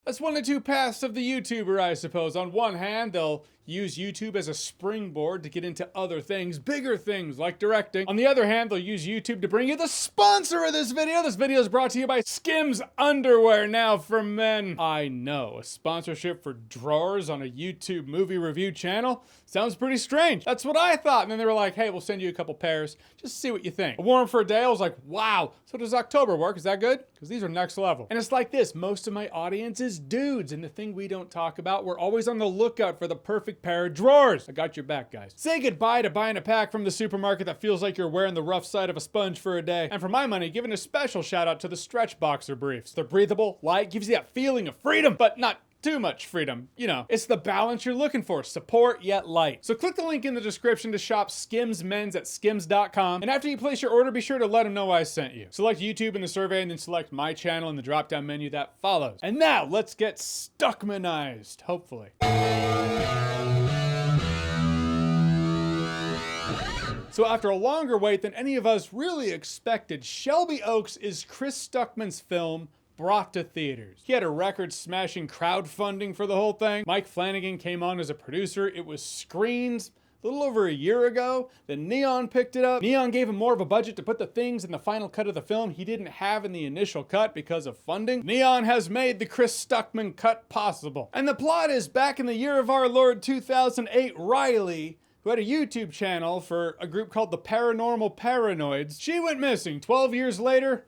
That's one of the two paths of the YouTuber, I suppose. On one hand, they'll use YouTube as a springboard to get into other things, bigger things like directing. On the other hand, they'll use YouTube to bring you the sponsor of this video. This video is brought to you by Skims Underwear, now for men. I know, a sponsorship for drawers on a YouTube movie review channel sounds pretty strange. That's what I thought. And then they were like, hey, we'll send you a couple pairs. Just see what you think. I wore them for a day. I was like, wow. So does October work? Is that good? Because these are next level. And it's like this. Most of my audience is dudes. And the thing we don't talk about, we're always on the lookout for the perfect pair of drawers. I got your back, guys. Say goodbye to buying a pack from the supermarket that feels like you're wearing the rough side of a sponge for a day. And for my money, giving a special shout out to the stretch boxer briefs. They're breathable, light, gives you that feeling of freedom, but not too much freedom. You know, it's the balance you're looking for. Support yet light. So click the link in the description to shop Skims Men's at skims.com. And after you place your order, be sure to let them know I sent you. Select YouTube in the survey and then select my channel in the drop-down menu that follows. And now let's get Stuckmanized, hopefully. So after a longer wait than any of us really expected, Shelby Oaks is Chris Stuckmann's film brought to theaters. He had a record-smashing crowdfunding for the whole thing. Mike Flanagan came on as a producer. It was screened a little over a year ago. Then Neon picked it up. Neon gave him more of a budget to put the things in the final cut of the film he didn't have in the initial cut because of funding. Neon has made the Chris Stuckmann cut possible. And the plot is, back in the year of our Lord 2008, Riley, who had a YouTube channel for a group called the Paranormal Paranoids, she went missing. 12 years later,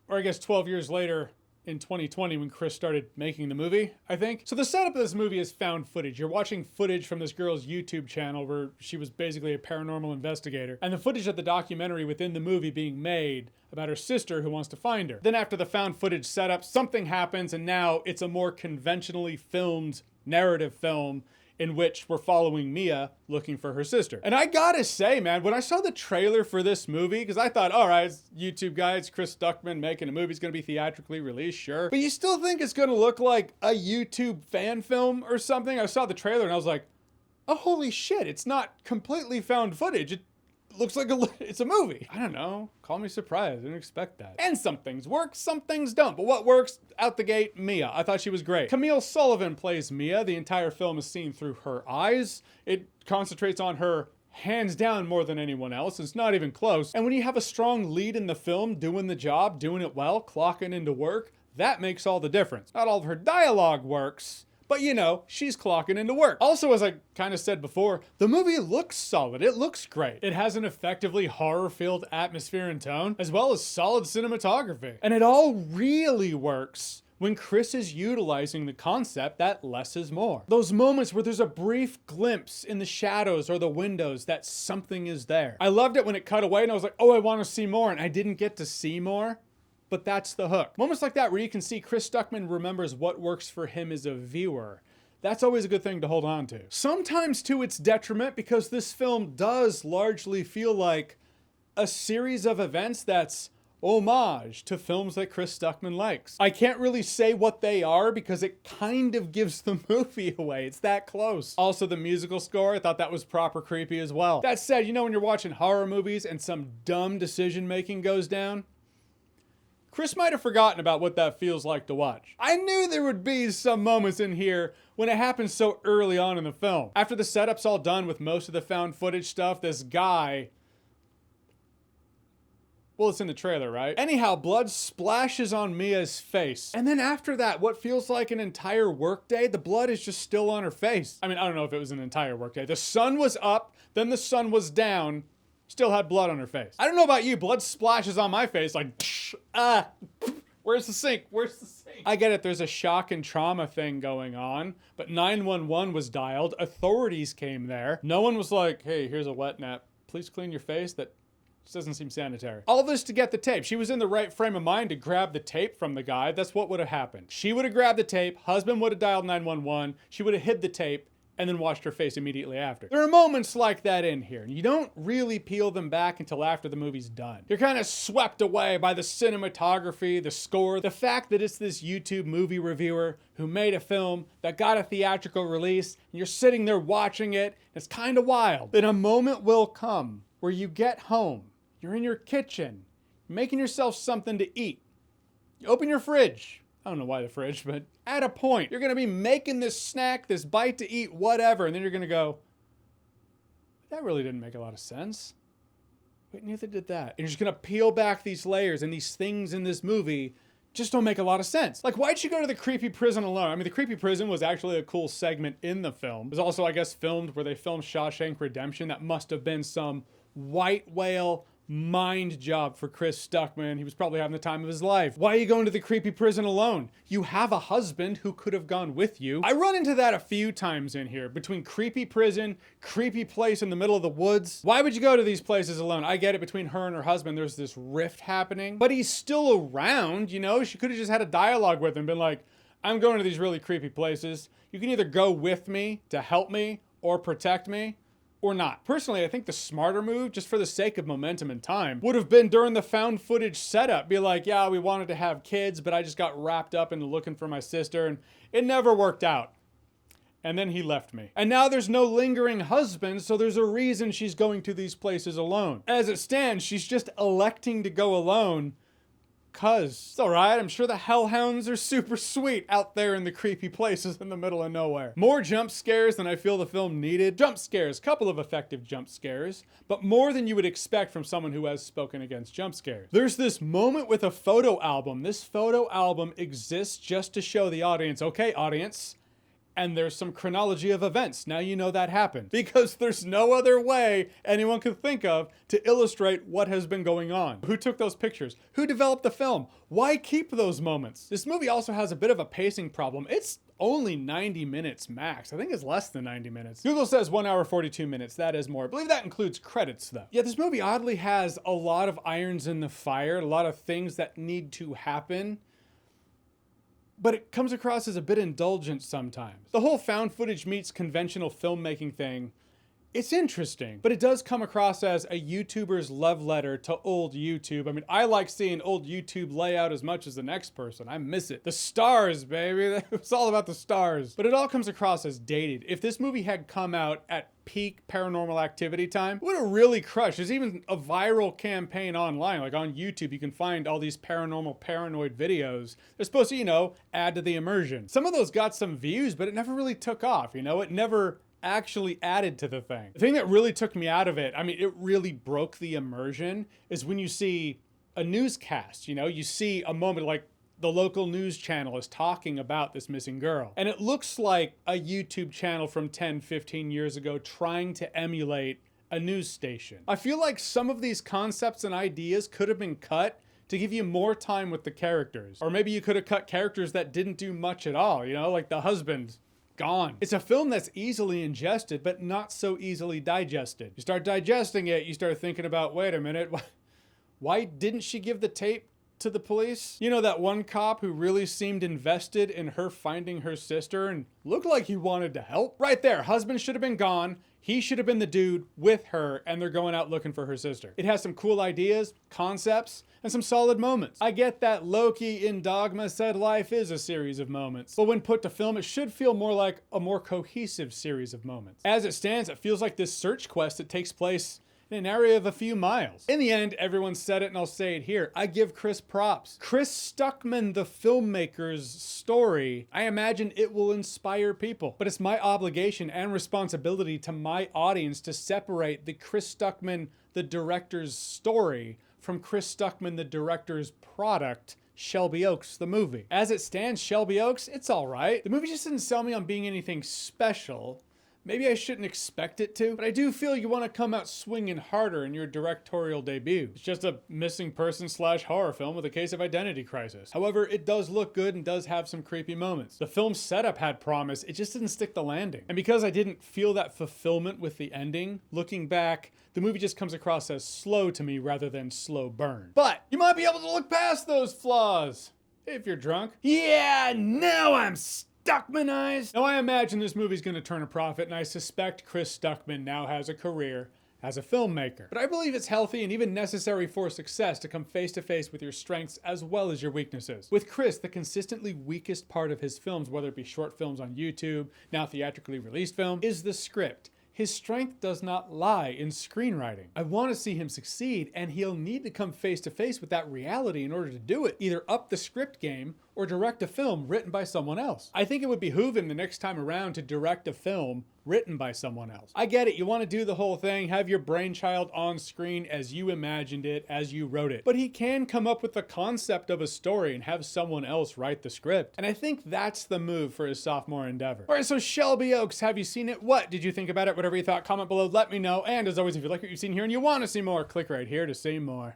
or I guess 12 years later in 2020 when Chris started making the movie, I think. So the setup of this movie is found footage. You're watching footage from this girl's YouTube channel where she was basically a paranormal investigator, and the footage of the documentary within the movie being made about her sister who wants to find her. Then after the found footage setup, something happens, and now it's a more conventionally filmed narrative film in which we're following Mia looking for her sister. And I gotta say, man, when I saw the trailer for this movie, because I thought, all right, it's YouTube guy, it's Chris Stuckmann making a movie, it's gonna be theatrically released, sure. But you still think it's gonna look like a YouTube fan film or something? I saw the trailer and I was like, oh, holy shit, it's not completely found footage. It looks like it's a movie. I don't know. Call me surprised. I didn't expect that. And some things work, some things don't. But what works out the gate? Mia. I thought she was great. Camille Sullivan plays Mia. The entire film is seen through her eyes. It concentrates on her hands down more than anyone else. It's not even close. And when you have a strong lead in the film doing the job, doing it well, clocking into work, that makes all the difference. Not all of her dialogue works, but you know, she's clocking into work. Also, as I kind of said before, the movie looks solid. It looks great. It has an effectively horror-filled atmosphere and tone, as well as solid cinematography. And it all really works when Chris is utilizing the concept that less is more. Those moments where there's a brief glimpse in the shadows or the windows that something is there. I loved it when it cut away and I was like, oh, I want to see more, and I didn't get to see more. But that's the hook. Moments like that where you can see Chris Stuckmann remembers what works for him as a viewer. That's always a good thing to hold on to. Sometimes to its detriment, because this film does largely feel like a series of events that's homage to films that Chris Stuckmann likes. I can't really say what they are because it kind of gives the movie away. It's that close. Also, the musical score, I thought that was proper creepy as well. That said, you know when you're watching horror movies and some dumb decision making goes down? Chris might have forgotten about what that feels like to watch. I knew there would be some moments in here when it happens so early on in the film. After the setup's all done with most of the found footage stuff, this guy, well, it's in the trailer, right? Anyhow, blood splashes on Mia's face. And then after that, what feels like an entire workday, the blood is just still on her face. I mean, I don't know if it was an entire workday. The sun was up, then the sun was down, still had blood on her face. I don't know about you, blood splashes on my face like, where's the sink? Where's the sink? I get it, there's a shock and trauma thing going on, but 911 was dialed, authorities came there. No one was like, hey, here's a wet nap. Please clean your face. That just doesn't seem sanitary. All this to get the tape. She was in the right frame of mind to grab the tape from the guy. That's what would have happened. She would have grabbed the tape, husband would have dialed 911, she would have hid the tape, and then washed her face immediately after. There are moments like that in here, and you don't really peel them back until after the movie's done. You're kind of swept away by the cinematography, the score, the fact that it's this YouTube movie reviewer who made a film that got a theatrical release, and you're sitting there watching it, and it's kind of wild. Then a moment will come where you get home, you're in your kitchen, making yourself something to eat. You open your fridge, I don't know why the fridge, but at a point, you're gonna be making this snack, this bite to eat, whatever, and then you're gonna go, that really didn't make a lot of sense. Wait, neither did that. And you're just gonna peel back these layers, and these things in this movie just don't make a lot of sense. Like, why'd she go to the creepy prison alone? I mean, the creepy prison was actually a cool segment in the film. It was also, I guess, filmed where they filmed Shawshank Redemption. That must have been some white whale mind job for Chris Stuckmann. He was probably having the time of his life. Why are you going to the creepy prison alone? You have a husband who could have gone with you. I run into that a few times in here, between creepy prison, creepy place in the middle of the woods. Why would you go to these places alone? I get it, between her and her husband, there's this rift happening, but he's still around, you know? She could have just had a dialogue with him, been like, I'm going to these really creepy places. You can either go with me to help me or protect me, or not. Personally, I think the smarter move, just for the sake of momentum and time, would have been during the found footage setup. Be like, yeah, we wanted to have kids, but I just got wrapped up into looking for my sister, and it never worked out. And then he left me. And now there's no lingering husband, so there's a reason she's going to these places alone. As it stands, she's just electing to go alone, cause it's alright, I'm sure the hellhounds are super sweet out there in the creepy places in the middle of nowhere. More jump scares than I feel the film needed. Jump scares, couple of effective jump scares, but more than you would expect from someone who has spoken against jump scares. There's this moment with a photo album. This photo album exists just to show the audience, okay, audience, and there's some chronology of events. Now you know that happened. Because there's no other way anyone could think of to illustrate what has been going on. Who took those pictures? Who developed the film? Why keep those moments? This movie also has a bit of a pacing problem. It's only 90 minutes max. I think it's less than 90 minutes. Google says 1 hour, 42 minutes. That is more. I believe that includes credits though. Yeah, this movie oddly has a lot of irons in the fire, a lot of things that need to happen, but it comes across as a bit indulgent sometimes. The whole found footage meets conventional filmmaking thing, it's interesting, but it does come across as a YouTuber's love letter to old YouTube. I mean, I like seeing old YouTube layout as much as the next person. I miss it. The stars, baby. It's all about the stars. But it all comes across as dated. If this movie had come out at peak Paranormal Activity time, it would have really crushed. There's even a viral campaign online, like on YouTube. You can find all these paranormal paranoid videos. They're supposed to, you know, add to the immersion. Some of those got some views, but it never really took off, you know? It never actually added to the thing. The thing that really took me out of it, I mean, it really broke the immersion, is when you see a newscast, you know, you see a moment like the local news channel is talking about this missing girl. And it looks like a YouTube channel from 10, 15 years ago trying to emulate a news station. I feel like some of these concepts and ideas could have been cut to give you more time with the characters. Or maybe you could have cut characters that didn't do much at all, you know, like the husband. Gone. It's a film that's easily ingested, but not so easily digested. You start digesting it, you start thinking about, wait a minute, why didn't she give the tape to the police? You know, that one cop who really seemed invested in her finding her sister and looked like he wanted to help? Right there, husband should have been gone. He should have been the dude with her, and they're going out looking for her sister. It has some cool ideas, concepts, and some solid moments. I get that Loki in Dogma said life is a series of moments, but when put to film, it should feel more like a more cohesive series of moments. As it stands, it feels like this search quest that takes place in an area of a few miles. In the end, everyone said it and I'll say it here. I give Chris props. Chris Stuckmann, the filmmaker's story, I imagine it will inspire people. But it's my obligation and responsibility to my audience to separate the Chris Stuckmann, the director's story, from Chris Stuckmann, the director's product, Shelby Oaks, the movie. As it stands, Shelby Oaks, it's all right. The movie just didn't sell me on being anything special. Maybe I shouldn't expect it to, but I do feel you want to come out swinging harder in your directorial debut. It's just a missing person / horror film with a case of identity crisis. However, it does look good and does have some creepy moments. The film's setup had promise, it just didn't stick the landing. And because I didn't feel that fulfillment with the ending, looking back, the movie just comes across as slow to me rather than slow burn. But you might be able to look past those flaws if you're drunk. Yeah, now I'm Stuckmanized. Now I imagine this movie's gonna turn a profit, and I suspect Chris Stuckmann now has a career as a filmmaker. But I believe it's healthy and even necessary for success to come face to face with your strengths as well as your weaknesses. With Chris, the consistently weakest part of his films, whether it be short films on YouTube, now theatrically released film, is the script. His strength does not lie in screenwriting. I want to see him succeed, and he'll need to come face to face with that reality in order to do it. Either up the script game or direct a film written by someone else. I think it would behoove him the next time around to direct a film written by someone else. I get it, you want to do the whole thing, have your brainchild on screen as you imagined it, as you wrote it. But he can come up with the concept of a story and have someone else write the script. And I think that's the move for his sophomore endeavor. Alright, so Shelby Oaks, have you seen it? What did you think about it? Whatever you thought, comment below, let me know. And as always, if you like what you've seen here and you want to see more, click right here to see more.